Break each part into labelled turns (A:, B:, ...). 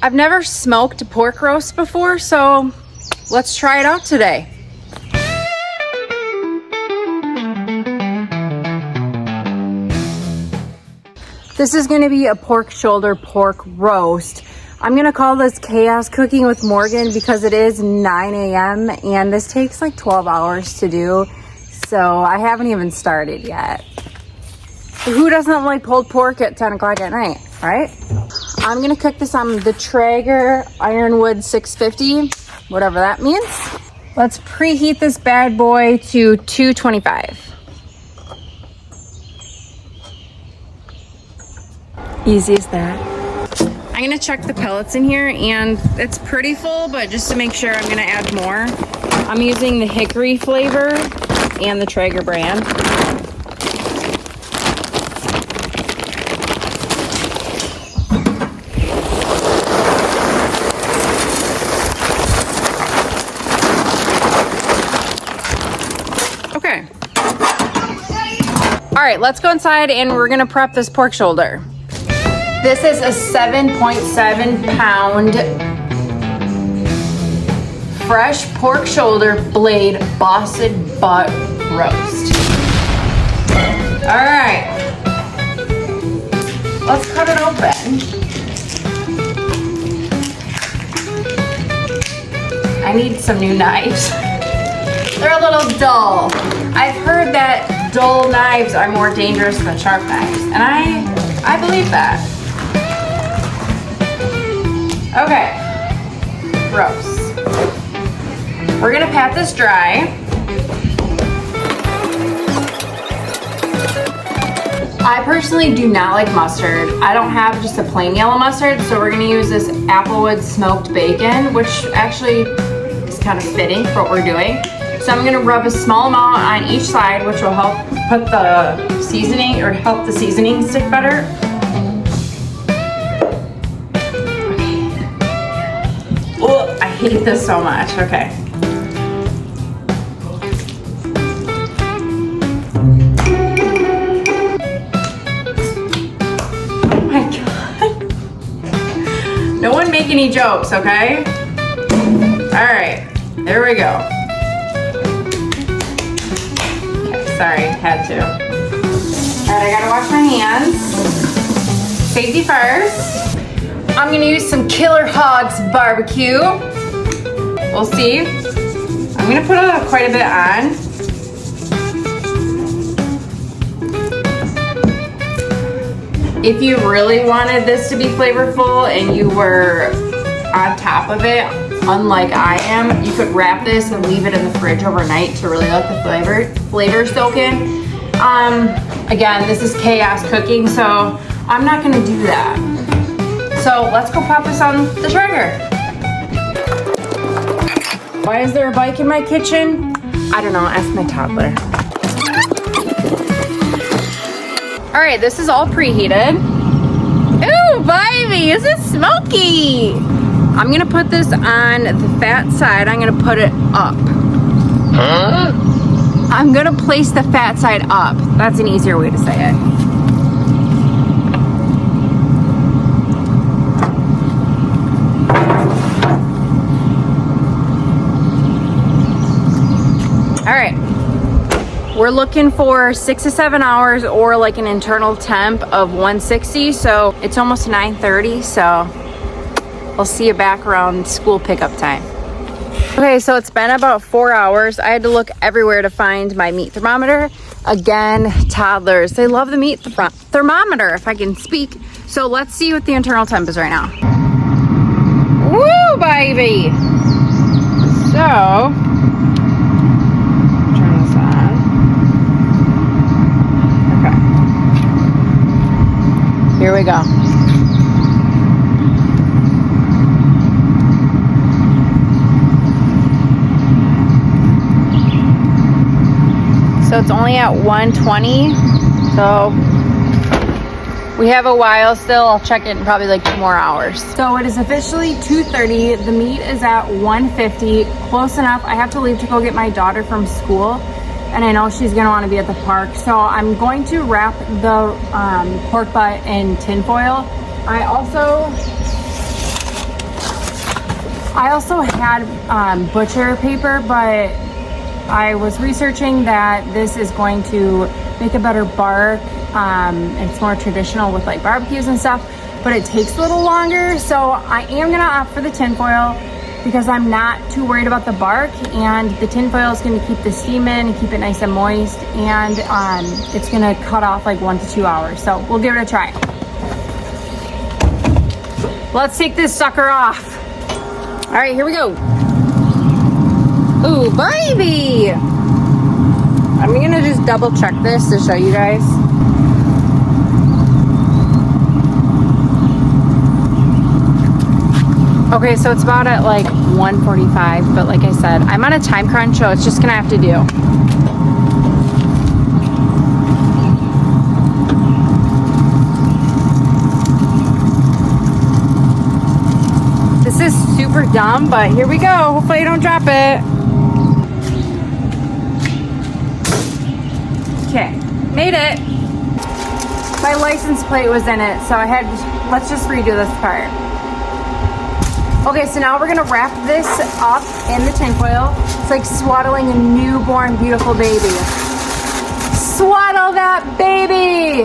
A: I've never smoked a pork roast before, so let's try it out today. This is gonna be a pork shoulder pork roast. I'm gonna call this Chaos Cooking with Morgan because it is 9 a.m. and this takes like 12 hours to do. So I haven't even started yet. Who doesn't like pulled pork at 10 o'clock at night, right? I'm gonna cook this on the Traeger Ironwood 650, whatever that means. Let's preheat this bad boy to 225. Easy as that. I'm gonna check the pellets in here and it's pretty full, but just to make sure I'm gonna add more. I'm using the hickory flavor and the Traeger brand. Okay. All right, let's go inside and we're gonna prep this pork shoulder. This is a 7.7 pound fresh pork shoulder blade busted butt roast. All right, let's cut it open. I need some new knives. They're a little dull. I've heard that dull knives are more dangerous than sharp knives, and I believe that. Okay, gross. We're gonna pat this dry. I personally do not like mustard. I don't have just a plain yellow mustard, so we're gonna use this Applewood smoked bacon, which actually is kind of fitting for what we're doing. So I'm gonna rub a small amount on each side, which will help put the seasoning, or help the seasoning stick better. Oh, I hate this so much. Okay. Oh my God. No one make any jokes, okay? All right, there we go. Okay, sorry, had to. All right, I gotta wash my hands. Safety first. I'm gonna use some Killer Hogs barbecue. We'll see. I'm gonna put quite a bit on. If you really wanted this to be flavorful and you were on top of it, unlike I am, you could wrap this and leave it in the fridge overnight to really let the flavor soak in. Again, this is Chaos Cooking, so I'm not gonna do that. So let's go pop this on the Traeger. Why is there a bike in my kitchen? I don't know, ask my toddler. All right, this is all preheated. Ooh, baby, is it smoky? I'm gonna put this on the fat side. I'm gonna put it up. Huh? I'm gonna place the fat side up. That's an easier way to say it. All right, we're looking for 6 to 7 hours or like an internal temp of 160. So it's almost 9:30. So I'll see you back around school pickup time. Okay, so it's been about 4 hours. I had to look everywhere to find my meat thermometer. Again, toddlers, they love the meat thermometer, if I can speak. So let's see what the internal temp is right now. Woo, baby. So here we go. So it's only at 120. So we have a while still. I'll check it in probably like 2 more hours. So it is officially 2:30. The meat is at 150. Close enough. I have to leave to go get my daughter from school. And I know she's gonna wanna be at the park. So I'm going to wrap the pork butt in tin foil. I also I also had butcher paper, but I was researching that this is going to make a better bark. It's more traditional with like barbecues and stuff, but it takes a little longer. So I am gonna opt for the tinfoil because I'm not too worried about the bark, and the tinfoil is gonna keep the steam in and keep it nice and moist, and it's gonna cut off like 1 to 2 hours. So we'll give it a try. Let's take this sucker off. All right, here we go. Ooh, baby! I'm gonna just double check this to show you guys. Okay, so it's about at like 1:45, but like I said, I'm on a time crunch, so it's just gonna have to do. This is super dumb, but here we go. Hopefully I don't drop it. Okay, made it. My license plate was in it, so I had, let's just redo this part. Okay, so now we're gonna wrap this up in the tinfoil. It's like swaddling a newborn, beautiful baby. Swaddle that baby!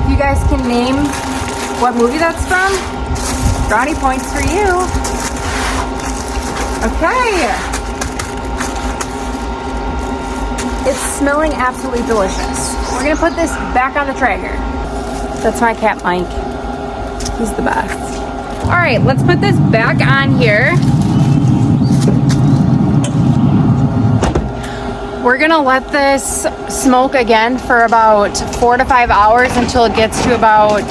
A: You guys can name what movie that's from? Brownie points for you. Okay. It's smelling absolutely delicious. We're gonna put this back on the tray here. That's my cat, Mike. He's the best. All right, let's put this back on here. We're gonna let this smoke again for about 4 to 5 hours until it gets to about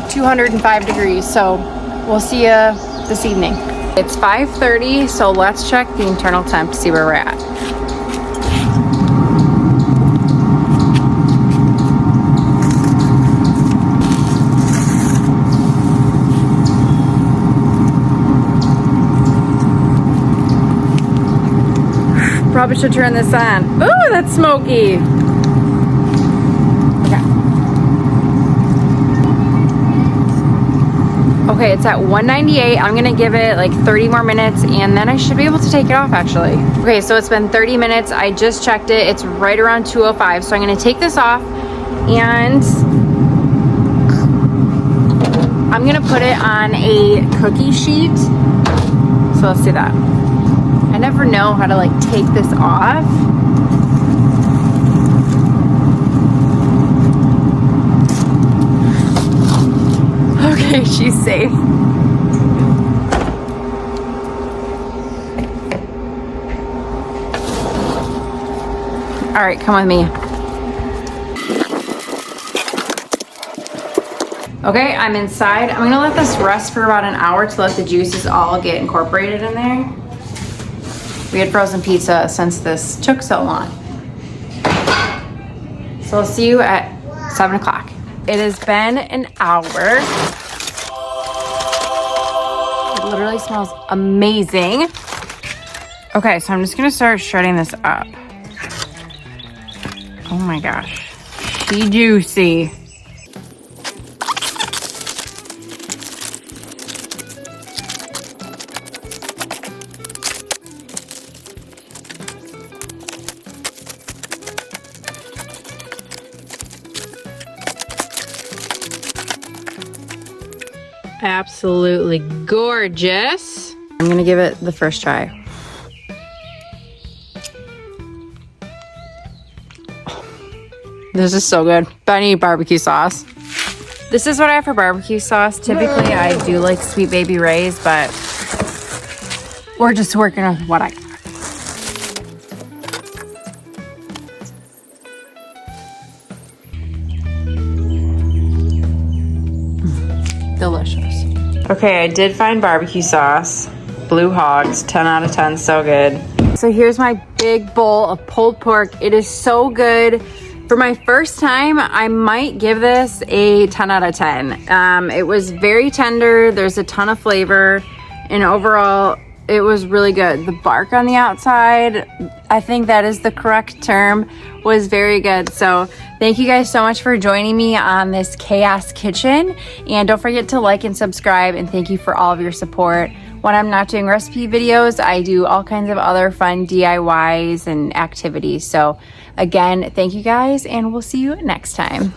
A: 205 degrees. So we'll see you this evening. It's 5:30, so let's check the internal temp to see where we're at. Probably should turn this on. Ooh, that's smoky. Okay, it's at 198. I'm gonna give it like 30 more minutes and then I should be able to take it off actually. Okay, so it's been 30 minutes. I just checked it. It's right around 205. So I'm gonna take this off and I'm gonna put it on a cookie sheet. So let's do that. I never know how to like take this off. Okay, she's safe. All right, come with me. Okay, I'm inside. I'm gonna let this rest for about an hour to let the juices all get incorporated in there. We had frozen pizza since this took so long. So I'll see you at 7 o'clock. It has been an hour. It literally smells amazing. Okay, so I'm just gonna start shredding this up. Oh my gosh, she juicy. Absolutely gorgeous. I'm gonna give it the first try. This is so good. But I need barbecue sauce. This is what I have for barbecue sauce. Typically I do like Sweet Baby Ray's, but we're just working with what I got. Delicious. Okay, I did find barbecue sauce. Blue Hogs, 10 out of 10, so good. So here's my big bowl of pulled pork. It is so good. For my first time, I might give this a 10 out of 10. It was very tender. There's a ton of flavor. And overall, it was really good. The bark on the outside, I think that is the correct term, was very good. So thank you guys so much for joining me on this chaos kitchen. And don't forget to like and subscribe. And thank you for all of your support. when I'm not doing recipe videos, I do all kinds of other fun DIYs and activities. So again, thank you guys, and we'll see you next time.